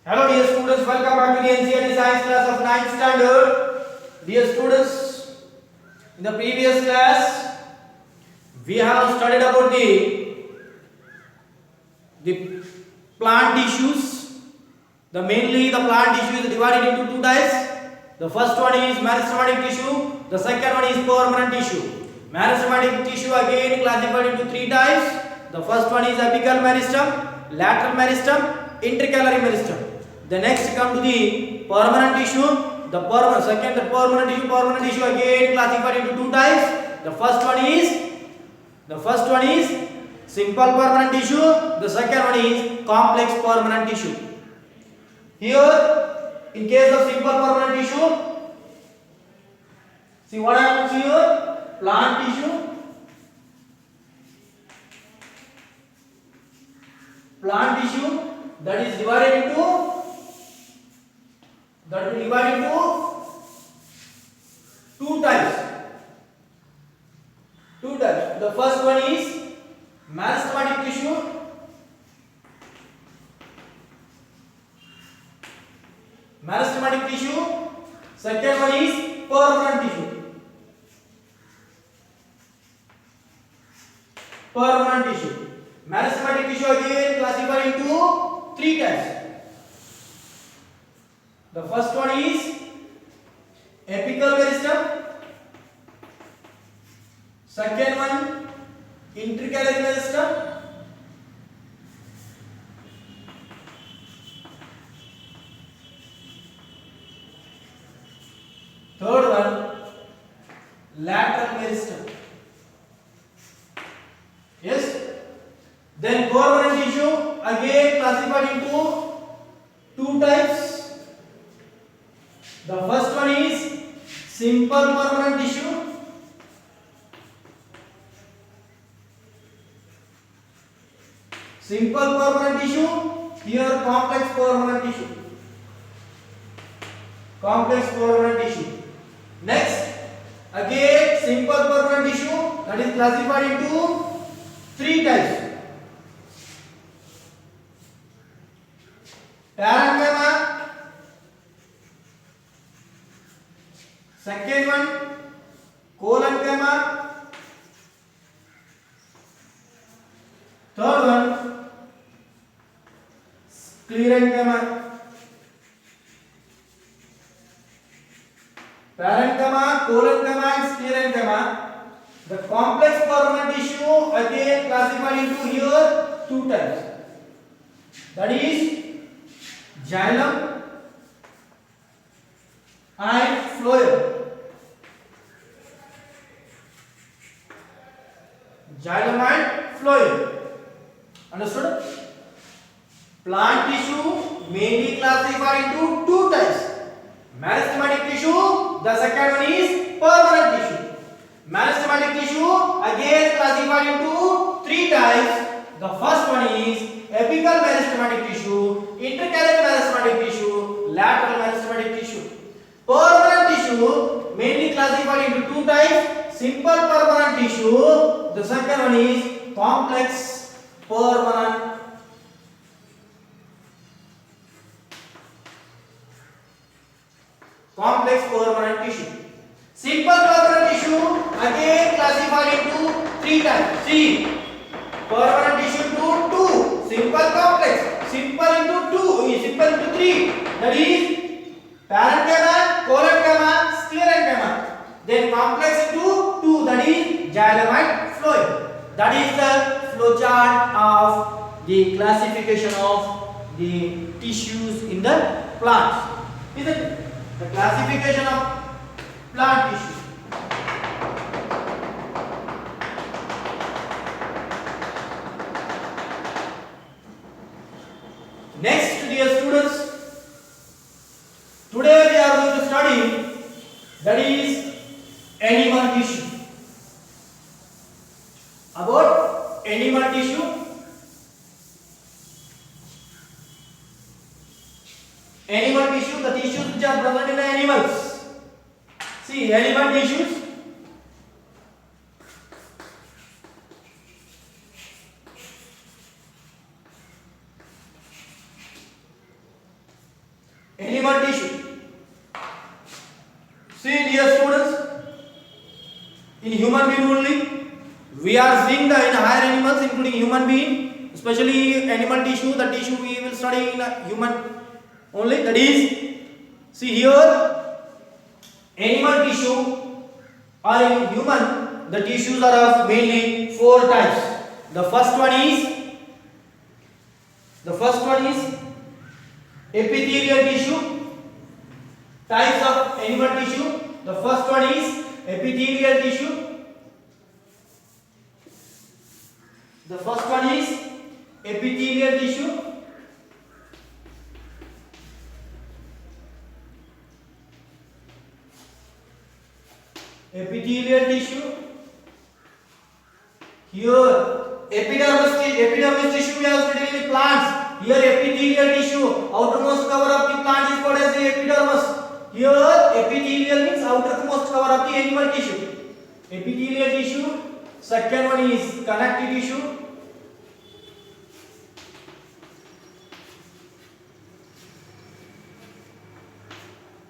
Hello dear students, welcome back to the NCERT Science class of 9th standard. Dear students, in the previous class we have studied about the plant tissues. Mainly the plant tissue is divided into two types. The first one is meristematic tissue, the second one is permanent tissue. Meristematic tissue again classified into three types. The first one is apical meristem, lateral meristem, intercalary meristem. The next come to the permanent tissue. The permanent tissue again classified into two types. The first one is simple permanent tissue. The second one is complex permanent tissue. Here, in case of simple permanent tissue, see what happens here? Plant tissue. Plant tissue that is divided into two types. The first one is meristematic tissue. Second one is permanent tissue. Meristematic tissue again classified into three types. The first one is apical meristem. Second one intercalary meristem. Third one lateral meristem. Yes. Then permanent tissue again classified into two types. The first one is simple permanent tissue. Here complex permanent tissue. Next, again simple permanent tissue that is classified into three types. Parenchyma. Second one collenchyma. Third one sclerenchyma. Parenchyma, collenchyma and sclerenchyma. The complex permanent tissue again classified into here two types. That is xylem and phloem. Understood? Plant tissue mainly classified into two types. Meristematic tissue, the second one is permanent tissue. Meristematic tissue again classified into three types. The first one is apical meristematic tissue, intercalary meristematic tissue, lateral meristematic tissue. Permanent tissue mainly classified into two types. Simple permanent tissue, the second one is complex permanent. Tissue. Simple permanent tissue again classified into three types. See, permanent tissue into two, simple complex, simple into three. That is parenchyma, collenchyma, sclerenchyma. Then complex into two, that is xylem and phloem. That is the flowchart of the classification of the tissues in the plants. Isn't it? The classification of plant tissue. Next, dear students, today we are going to study that is animal tissue. About animal tissue. Animal tissue, the tissues which are present in the animals. See, animal tissues. animal tissue. See dear students, in human being only we are seeing the in higher animals including human being, especially animal tissue. The tissue we will study in human only, that is, see here, animal tissue or in human the tissues are of mainly 4 types. The first one is epithelial tissue. Types of animal tissue. The first one is epithelial tissue. The first one is epithelial tissue. Epithelial tissue. Here epidermis tissue we have studied in plants. Here epithelial tissue, outermost cover of the plant is called as the epidermis. Here epithelial means outermost cover of the animal tissue. Epithelial tissue. Second one is connective tissue.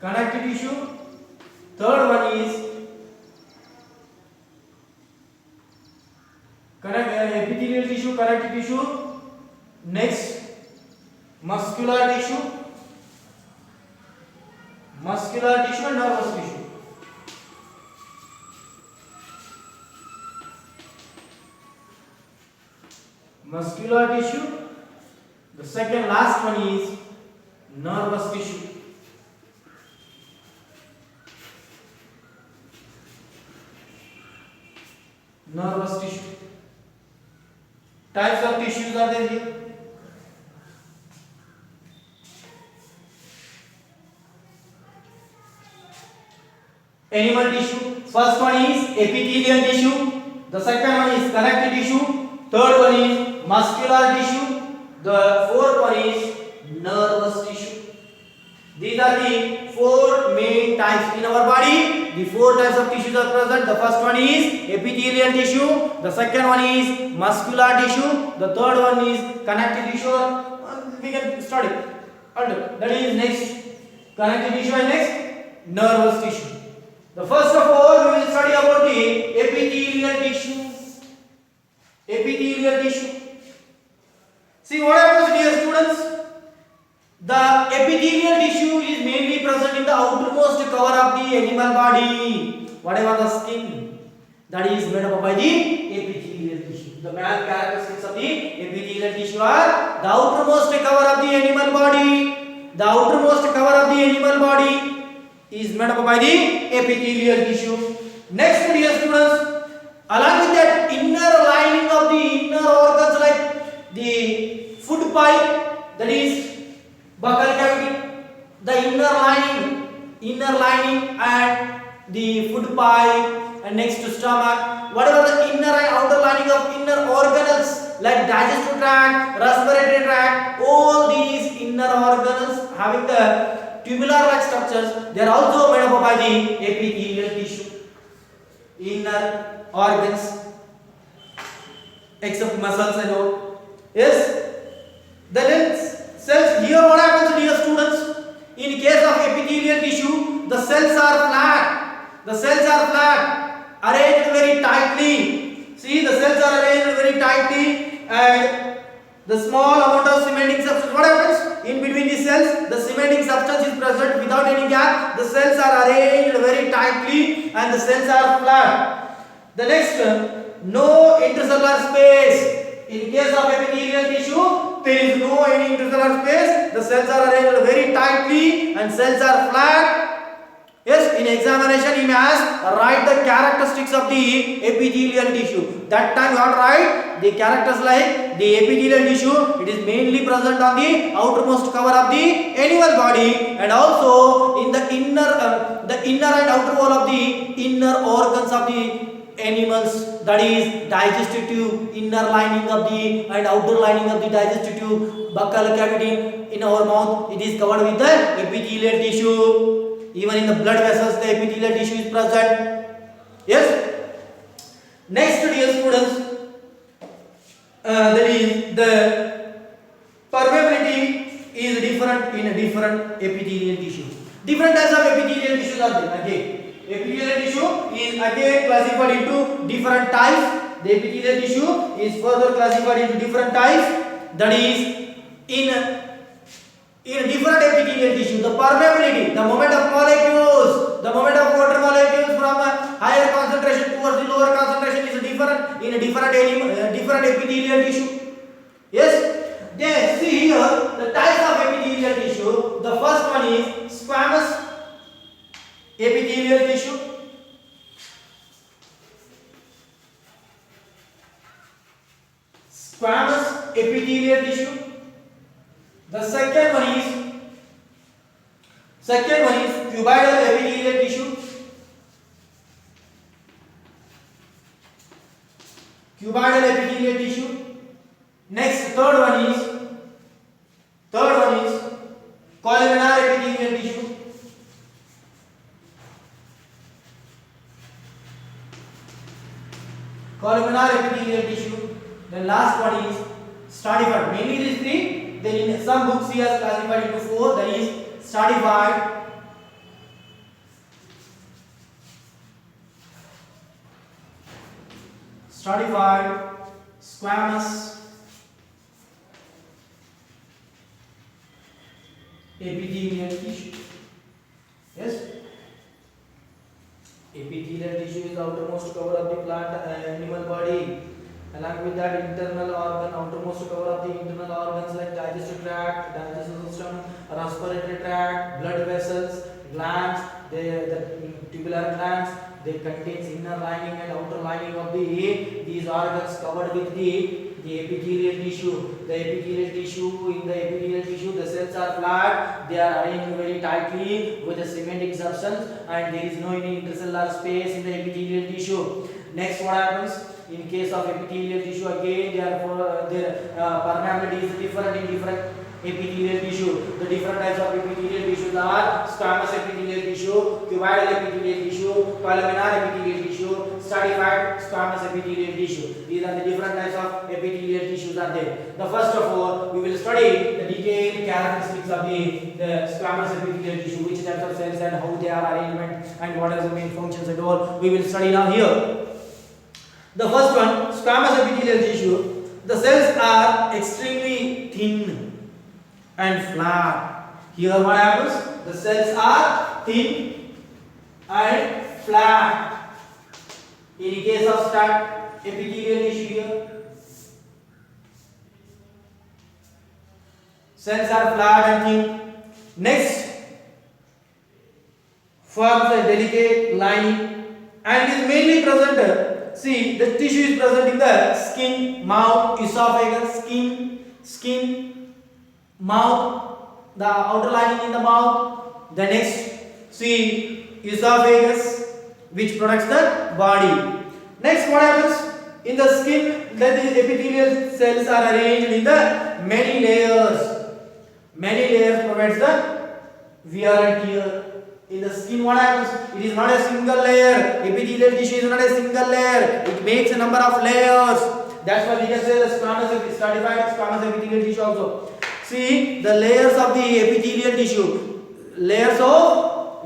Connective tissue. Third one is epithelial tissue, connective tissue. Next, muscular tissue and nervous tissue. Muscular tissue. The second last one is nervous tissue. Nervous tissue. Types of tissues are there here. Animal tissue. First one is epithelial tissue. The second one is connective tissue. Third one is muscular tissue. The fourth one is nervous tissue. These are the 4 main types in our body. The 4 types of tissues are present. The first one is epithelial tissue. The second one is muscular tissue. The third one is connective tissue. We can study. That is next connective tissue and next nervous tissue. The first of all we will study about the epithelial tissue. Epithelial tissue. See what happens, dear students? The epithelial tissue is mainly present in the outermost cover of the animal body. Whatever the skin, that is made up by the epithelial tissue. The main characteristics of the epithelial tissue are the outermost cover of the animal body. The outermost cover of the animal body is made up by the epithelial tissue. Next, dear students, along with that inner lining of the inner organs like the food pipe, that is buccal cavity, the inner lining and the food pipe, and next to stomach, whatever the inner and outer lining of inner organelles like digestive tract, respiratory tract, all these inner organelles having the tubular like structures, they are also made up by the epithelial tissue. Inner organs except muscles and all. Yes, then cells. Here what happens, dear students? In case of epithelial tissue, the cells are flat. Arranged very tightly. See, the cells are arranged very tightly, and the small amount of cementing substance. What happens? In between the cells, the cementing substance is present without any gap. The cells are arranged very tightly, and the cells are flat. The next, no intercellular space. In case of epithelial tissue, there is no any intercellular space. The cells are arranged very tightly and cells are flat. Yes, in examination he may ask, write the characteristics of the epithelial tissue. That time you have to write the characters like the epithelial tissue. It is mainly present on the outermost cover of the animal body, and also in the inner and outer wall of the inner organs of the animals, that is digestive tube, inner lining of the and outer lining of the digestive tube, buccal cavity in our mouth, it is covered with the epithelial tissue. Even in the blood vessels the epithelial tissue is present. Yes. Next, dear students, that is the permeability is different different in different epithelial tissue. Different types of epithelial tissues are there. Again, epithelial tissue is again classified into different types. The epithelial tissue is further classified into different types. That is, in different epithelial tissue, the permeability, the movement of molecules, the movement of water molecules from a higher concentration towards the lower concentration is different in a different epithelial tissue. Yes. Then see here the types of epithelial tissue. The first one is squamous epithelial tissue. Squamous epithelial tissue. The second one is cuboidal epithelial tissue. Cuboidal epithelial tissue. Next, third one is columnar epithelial tissue. Columnar epithelial tissue. The last one is stratified. Mainly these three. Then in some books he has classified into four. That is stratified, squamous, epithelial tissue. Yes. Epithelial tissue is the outermost cover of the plant animal body. Along with that, internal organ, outermost cover of the internal organs like digestive tract, digestive system, respiratory tract, blood vessels, glands, the tubular glands. They contains inner lining and outer lining of these organs covered with the epithelial tissue. The epithelial tissue, in the epithelial tissue, the cells are flat. They are arranged very tightly with a cementing substance, and there is no any intercellular space in the epithelial tissue. Next, what happens? In case of epithelial tissue, again their permeability is different in different epithelial tissue. The different types of epithelial tissues are squamous epithelial tissue, cuboidal epithelial tissue, columnar epithelial tissue, stratified squamous epithelial tissue. These are the different types of epithelial tissues are there. The first of all, we will study the detailed characteristics of the squamous epithelial tissue, which types of cells and how they are arrangement and what are the main functions and all. We will study now here. The first one, squamous epithelial tissue. The cells are extremely thin and flat. Here what happens? The cells are thin and flat. In case of epithelial tissue here, cells are flat and thin. Next, forms a delicate lining and is mainly present. See, the tissue is present in the skin, mouth, esophagus, skin, mouth, the outer lining in the mouth. The next, see, esophagus, which protects the body. Next, what happens? In the skin, the epithelial cells are arranged in the many layers. Many layers provides the wear and tear. In the skin, what happens? It is not a single layer. Epithelial tissue is not a single layer. It makes a number of layers. That's why we can say the stratified squamous epithelial tissue also. See the layers of the epithelial tissue. Layers of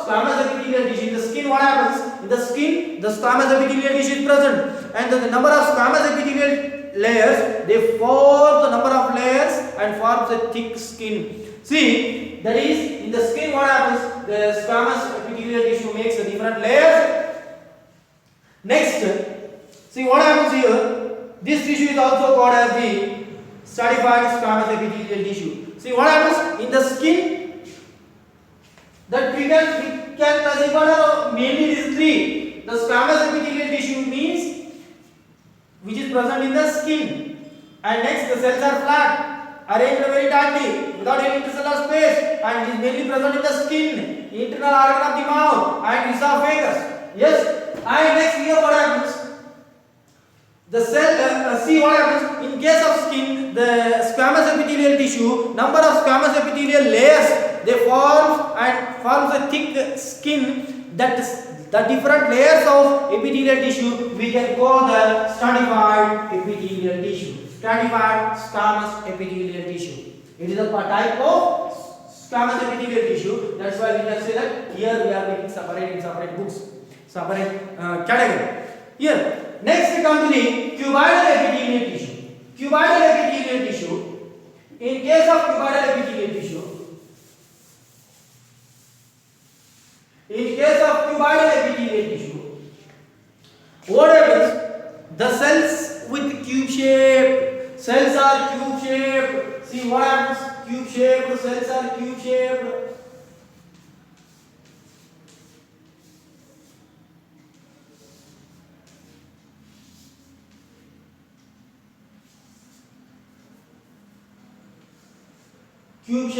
squamous epithelial tissue. In the skin, what happens? In the skin, the squamous epithelial tissue is present, and the number of squamous epithelial layers, they form the number of layers and forms a thick skin. See, that is, in the skin, what happens? The squamous epithelial tissue makes a different layers. Next, see what happens here. This tissue is also called as the stratified squamous epithelial tissue. See what happens in the skin. That we can classify mainly these three. The squamous epithelial tissue means which is present in the skin, and next the cells are flat, arranged very tightly without any intercellular space, and it is mainly present in the skin, internal organ of the mouth and esophagus. Yes, and next here what happens? The cell, see what happens in case of skin, the squamous epithelial tissue, number of squamous epithelial layers, they forms a thick skin. That is the different layers of epithelial tissue we can call the stratified epithelial tissue, stratified squamous epithelial tissue. It is a type of squamous epithelial tissue. That's why we can say that here we are making separate books, separate category. Here, next we come to the cuboidal epithelial tissue. Cuboidal epithelial tissue. In case of cuboidal epithelial tissue, what happens? The cells with cube shape. Cells are cube shaped. See what happens? Cube shaped. Cells are cube shaped. Cube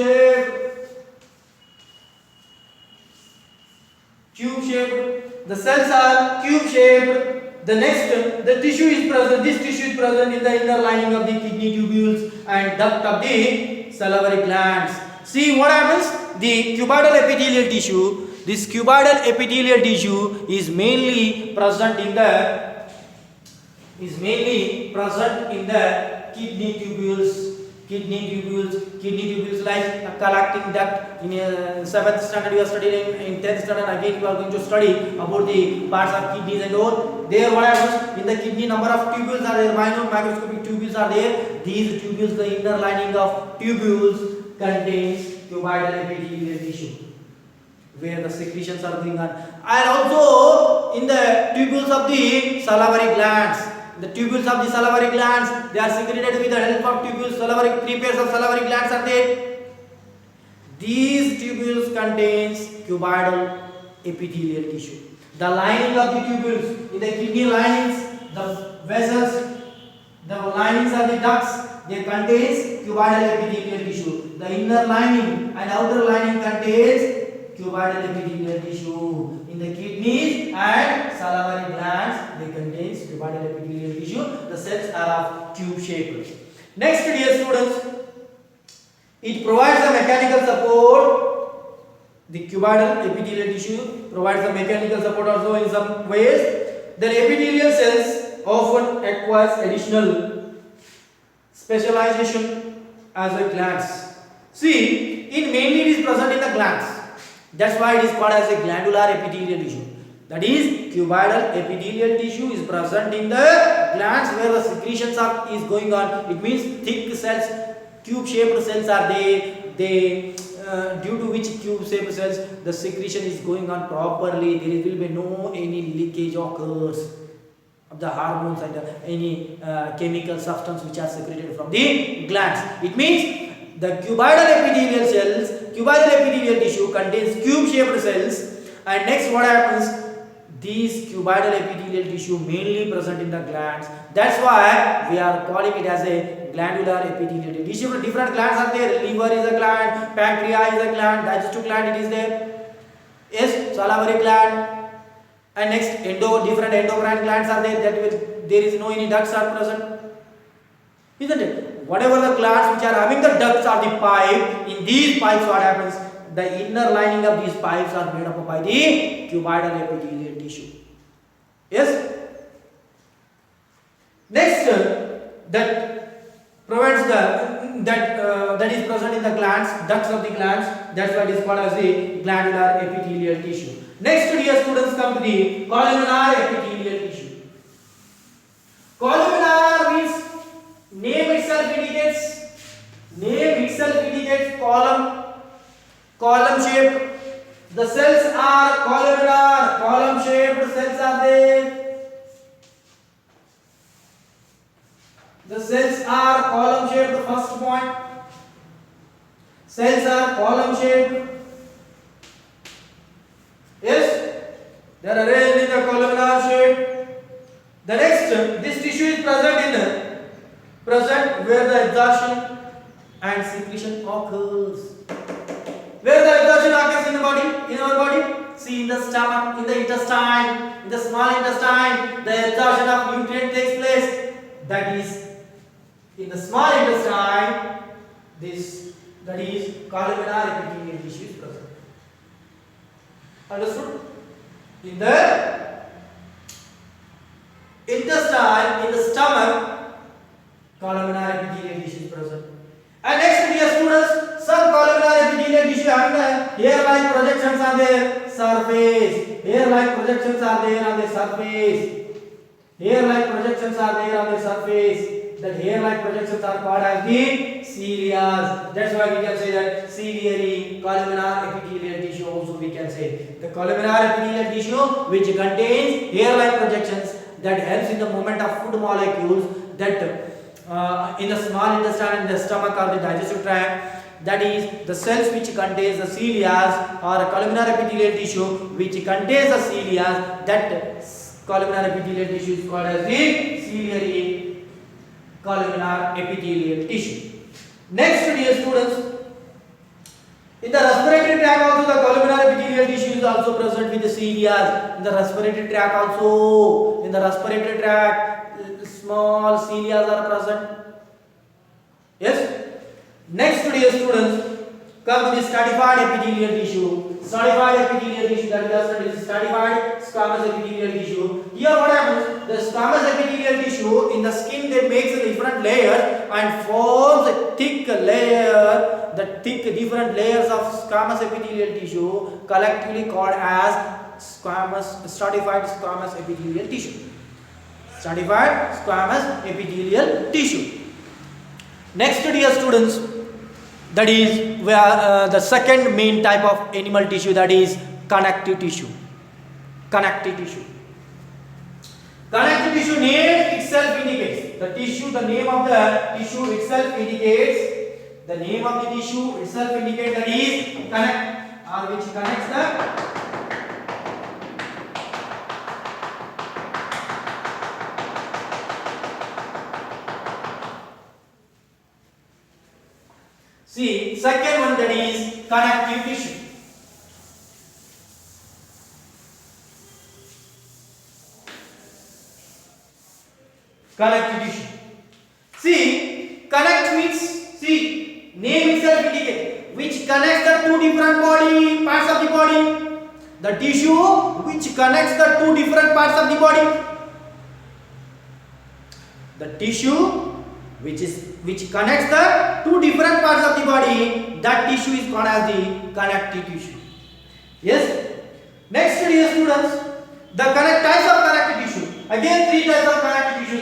shaped. The cells are cube shaped. The next, the tissue is present. This tissue is present in the inner lining of the kidney tubules and duct of the salivary glands. See what happens? The cuboidal epithelial tissue. This cuboidal epithelial tissue is mainly present in the kidney tubules. Kidney tubules like a collecting duct. In 7th standard you are studying, in 10th standard again you are going to study about the parts of kidneys and all. There what happens? In the kidney number of tubules are there, minute microscopic tubules are there. These tubules, the inner lining of tubules contains cuboidal epithelial tissue where the secretions are going on. And also in the tubules of the salivary glands. The tubules of the salivary glands, they are secreted with the help of tubules. Three pairs of salivary glands are there. These tubules contains cuboidal epithelial tissue. The lining of the tubules, in the kidney linings, the vessels, the linings of the ducts, they contains cuboidal epithelial tissue. The inner lining and outer lining contains cuboidal epithelial tissue. In the kidneys and salivary glands, they contains cuboidal epithelial tissue. The cells are of tube shaped. Next, dear students, it provides a mechanical support. The cuboidal epithelial tissue provides a mechanical support also in some ways. The epithelial cells often acquires additional specialization as a glands. See, mainly it is present in the glands. That's why it is called as a glandular epithelial tissue. That is, cuboidal epithelial tissue is present in the glands where the secretions is going on. It means thick cells, cube-shaped cells are there. Due to which cube-shaped cells the secretion is going on properly. There will be no any leakage occurs of the hormones and any chemical substance which are secreted from the glands. It means the cuboidal epithelial tissue contains cube-shaped cells, and next what happens? These cuboidal epithelial tissue mainly present in the glands. That's why we are calling it as a glandular epithelial tissue. Different glands are there. Liver is a gland, pancreas is a gland, digestive gland it is there. Yes, salivary gland. And next, different endocrine glands are there. There is no any ducts are present. Isn't it? Whatever the glands which are having the ducts or the pipe, in these pipes what happens? The inner lining of these pipes are made up by the cuboidal epithelial tissue. Yes? Next, that provides that is present in the glands, ducts of the glands. That's why it is called as the glandular epithelial tissue. Next, dear students, come to the columnar epithelial tissue. Columnar means name itself indicates column shape. The cells are columnar, column shaped cells are there. The cells are column shaped. The first point, cells are column shaped. Yes, they are arranged in the columnar shape. The next, this tissue is present where the absorption and secretion occurs. Where the absorption occurs in the body, in our body? See, in the stomach, in the intestine, in the small intestine, the absorption of nutrient takes place. That is, in the small intestine, that is columnar epithelial tissue is present. Understood? In the intestine, in the stomach, columnar epithelial tissue is present. And next, dear students, and hair-like projections on their surface. Hair-like projections are there on the surface. Hair-like projections are there on the surface. That hair-like projections are called as the cilia. That's why we can say that ciliary columnar epithelial tissue. Also we can say the columnar epithelial tissue which contains hair-like projections that helps in the movement of food molecules that in the small intestine and the stomach or the digestive tract. That is the cells which contains the cilia or columnar epithelial tissue which contains the cilia. That columnar epithelial tissue is called as the ciliary columnar epithelial tissue. Next, dear students, in the respiratory tract also the columnar epithelial tissue is also present with the cilia. In the respiratory tract also, in the respiratory tract, small cilia are present. Yes. Next, dear students, come to the stratified epithelial tissue. Stratified epithelial tissue, that is stratified squamous epithelial tissue. Here what happens? The squamous epithelial tissue in the skin, they makes different layers and forms a thick layer. The thick different layers of squamous epithelial tissue collectively called as stratified squamous epithelial tissue. Stratified squamous epithelial tissue. Next, dear students, that is where the second main type of animal tissue, that is connective tissue. Connective tissue. Connective tissue name itself indicates the tissue. The name of the tissue itself indicates. The name of the tissue itself indicates that is connect or which connects the See, second one, that is connective tissue. Connective tissue. See, connect means, see, name itself indicates which connects the two different parts of the body. The tissue which connects the two different parts of the body. The tissue which connects the two different parts of the body, that tissue is called as the connective tissue. Yes. Next, dear students, the types of connective tissue. Again, three types of connective tissues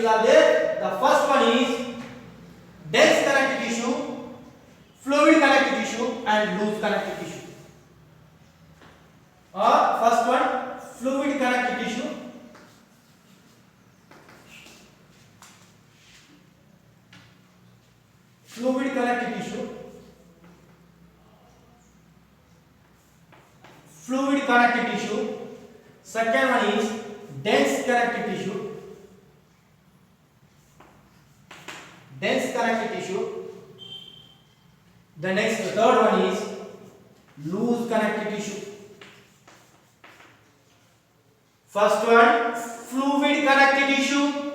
are there. The first one is dense connective tissue, fluid connective tissue, and loose connective tissue. First one, fluid connective tissue. Fluid connective tissue. Fluid connective tissue. Second one is dense connective tissue. Dense connective tissue. The third one is loose connective tissue. First one, fluid connective tissue,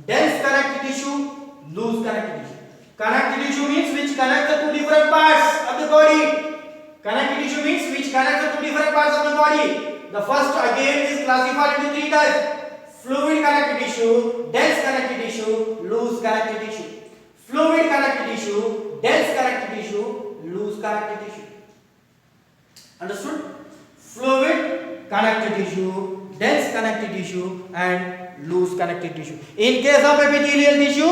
dense connective tissue, loose connective tissue. Connective tissue means which connect the two different parts of the body. Connective tissue means which connect the two different parts of the body. The first again is classified into three types: fluid connective tissue, dense connective tissue, loose connective tissue. Fluid connective tissue, dense connective tissue, loose connective tissue. Understood? Fluid connective tissue, dense connective tissue, and loose connective tissue. In case of epithelial tissue,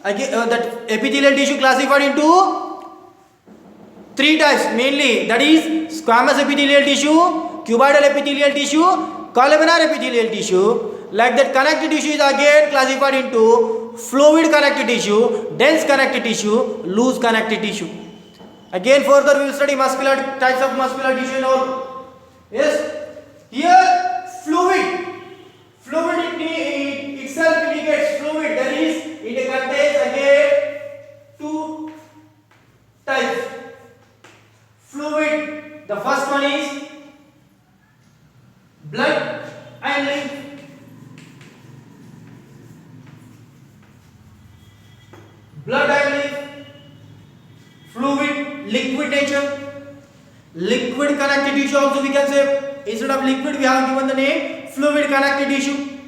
again, that epithelial tissue classified into three types mainly, that is squamous epithelial tissue, cuboidal epithelial tissue, columnar epithelial tissue. Like that, connective tissue is again classified into fluid connective tissue, dense connective tissue, loose connective tissue. Again further we will study muscular types of muscular tissue and all. Yes, here fluid itself indicates fluid, that is it contains again two types. Fluid, the first one is blood and lymph. Blood and lymph. Fluid, liquid nature. Liquid connective tissue also we can say, instead of liquid we have given the name fluid connective tissue.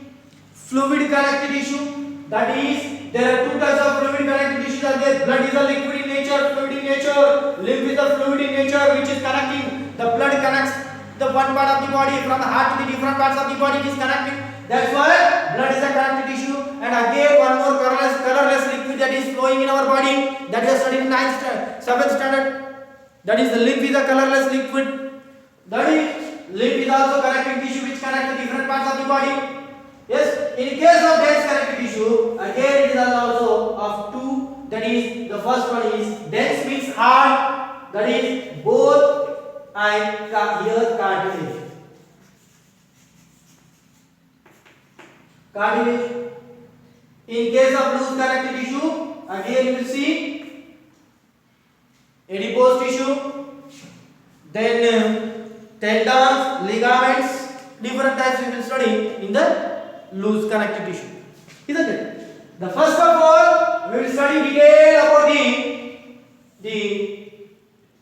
Fluid connective tissue, that is there are two types of fluid connective tissues are there. Blood is a liquid in nature nature, fluid in nature. Lymph is a fluid in nature which is connecting. The blood connects the one part of the body from the heart to the different parts of the body. It is connecting. That's why blood is a connective tissue. And again one more colorless liquid that is flowing in our body, that we have studied in 7th standard. That is the lymph is a colorless liquid. That is lymph is also connective tissue which connects the different parts of the body. Yes, in case of dense connective tissue, again it is also of two. That is, the first one is dense means hard. That is bone and here cartilage. Cartilage. In case of loose connective tissue, again you will see adipose tissue, then tendons, ligaments, different types we will study in the loose connective tissue, isn't it? The first of all, we will study detail about the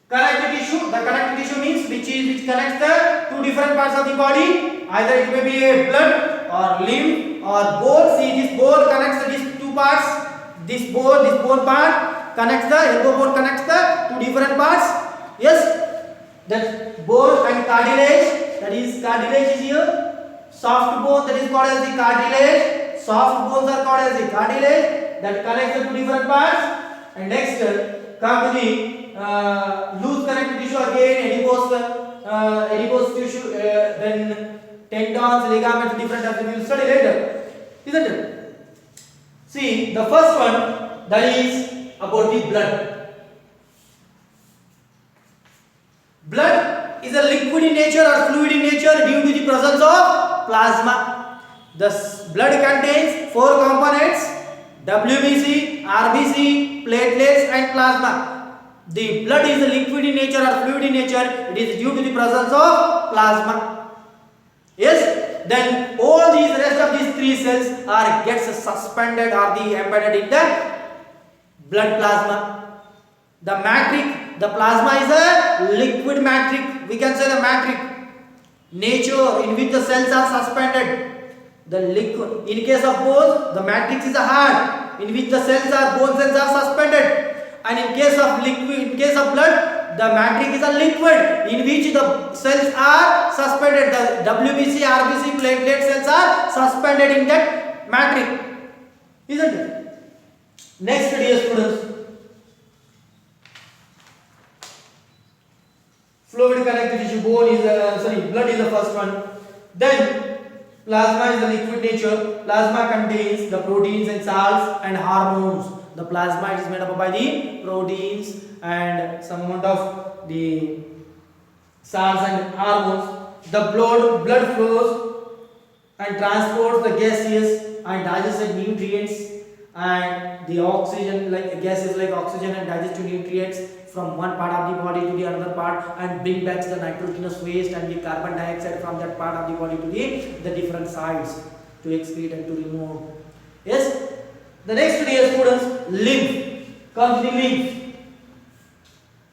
connective tissue. The connective tissue means which connects the two different parts of the body. Either it may be a blood or limb or bone. See, this bone connects these two parts. This bone part connects the elbow bone connects the two different parts. Yes, that bone and cartilage. That is cartilage is here. Soft bone, that is called as the cartilage. Soft bones are called as the cartilage that connects the two different parts. And next, come to the loose connective tissue again, adipose tissue, then tendons, ligaments, different types. We will study later, isn't it? See, the first one, that is about the blood. Blood is a liquid in nature or fluid in nature due to the presence of plasma. The blood contains four components: WBC, RBC, platelets and plasma. The blood is a liquid in nature or fluid in nature. It is due to the presence of plasma. Yes, then all these rest of these three cells are gets suspended or the embedded in the blood plasma. The matrix, the plasma is a liquid matrix. We can say the matrix nature in which the cells are suspended. The liquid. In case of bones, the matrix is a hard in which the bone cells are suspended. And in case of liquid, in case of blood, the matrix is a liquid in which the cells are suspended. The WBC, RBC, platelet cells are suspended in that matrix, isn't it? Next, dear students, fluid connective tissue. Blood is the first one. Then plasma is the liquid nature. Plasma contains the proteins and salts and hormones. The plasma is made up by the proteins and some amount of the salts and hormones. The blood flows and transports the gaseous and digested nutrients and the oxygen, like gases like oxygen and digested nutrients from one part of the body to the another part, and bring back the nitrogenous waste and the carbon dioxide from that part of the body to the different sides to excrete and to remove. Yes. The next, dear students, lymph. Comes the lymph.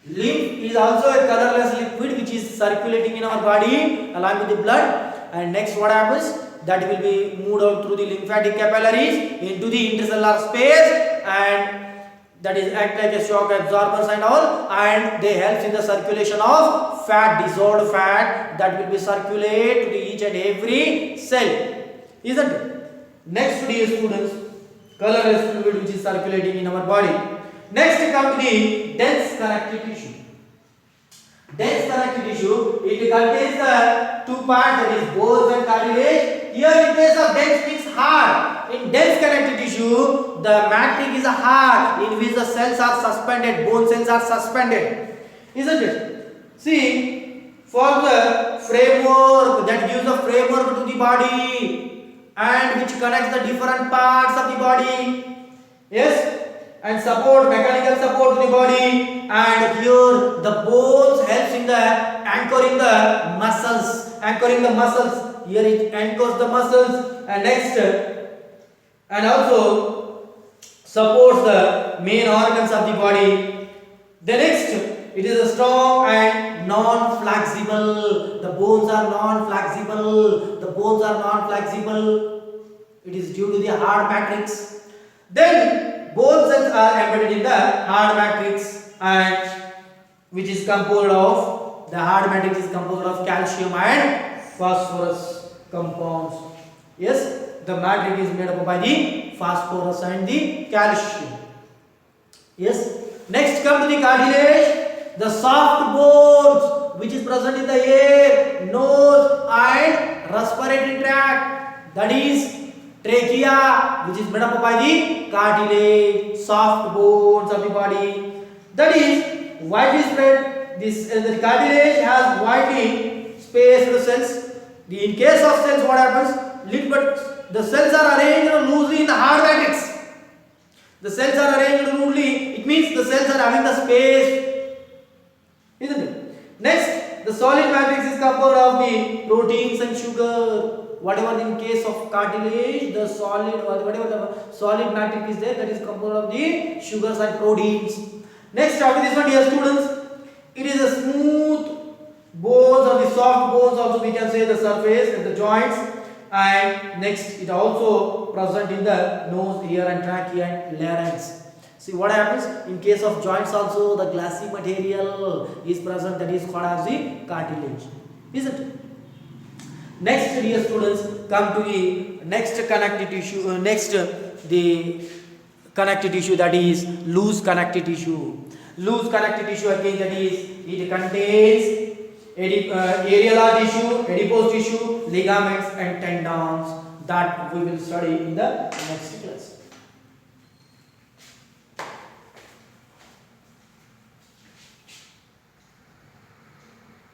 Lymph is also a colorless liquid which is circulating in our body along with the blood. And next, what happens? That will be moved out through the lymphatic capillaries into the intercellular space, and that is act like a shock absorbers and all, and they help in the circulation of fat, dissolved fat that will be circulate to each and every cell, isn't it? Next, dear students, colorless fluid which is circulating in our body. Next, come to the dense connective tissue. Dense connective tissue, it contains the two parts, that is bones and cartilage. Here in case of dense means hard. In dense connective tissue, the matrix is hard in which the cells are suspended, bone cells are suspended, isn't it? See, for the framework that gives the framework to the body and which connects the different parts of the body. Yes, and mechanical support to the body, and here the bones helps in the anchoring the muscles. Here it anchors the muscles, and next, and also supports the main organs of the body. The next, it is a strong and non-flexible. The bones are non-flexible. It is due to the hard matrix. Then bone cells are embedded in the hard matrix. and which is composed of, the hard matrix is composed of calcium and phosphorus compounds. Yes, the matrix is made up by the phosphorus and the calcium. Yes, next come to the cartilage, the soft bones which is present in the ear, nose and respiratory tract, that is trachea, which is made up by the cartilage, soft bones of the body, that is widely spread. This the cartilage has widely spaced cells. In case of cells, what happens? Little but the cells are arranged loosely in the hard matrix. The cells are arranged loosely. It means the cells are having the space, isn't it? Next, the solid matrix is composed of the proteins and sugar. Whatever in case of cartilage, the solid or whatever the solid matrix is there, that is composed of the sugars and proteins. Next, after this one, dear students, it is a smooth bones or the soft bones. Also, we can say the surface and the joints. And next, it also present in the nose, ear, and trachea and larynx. See what happens in case of joints. Also, the glassy material is present, that is called as the cartilage, isn't it? Next, dear students, come to the next connective tissue. The connective tissue, that is loose connective tissue. Loose connective tissue, again, that is it contains areolar tissue, adipose tissue, ligaments and tendons, that we will study in the next class.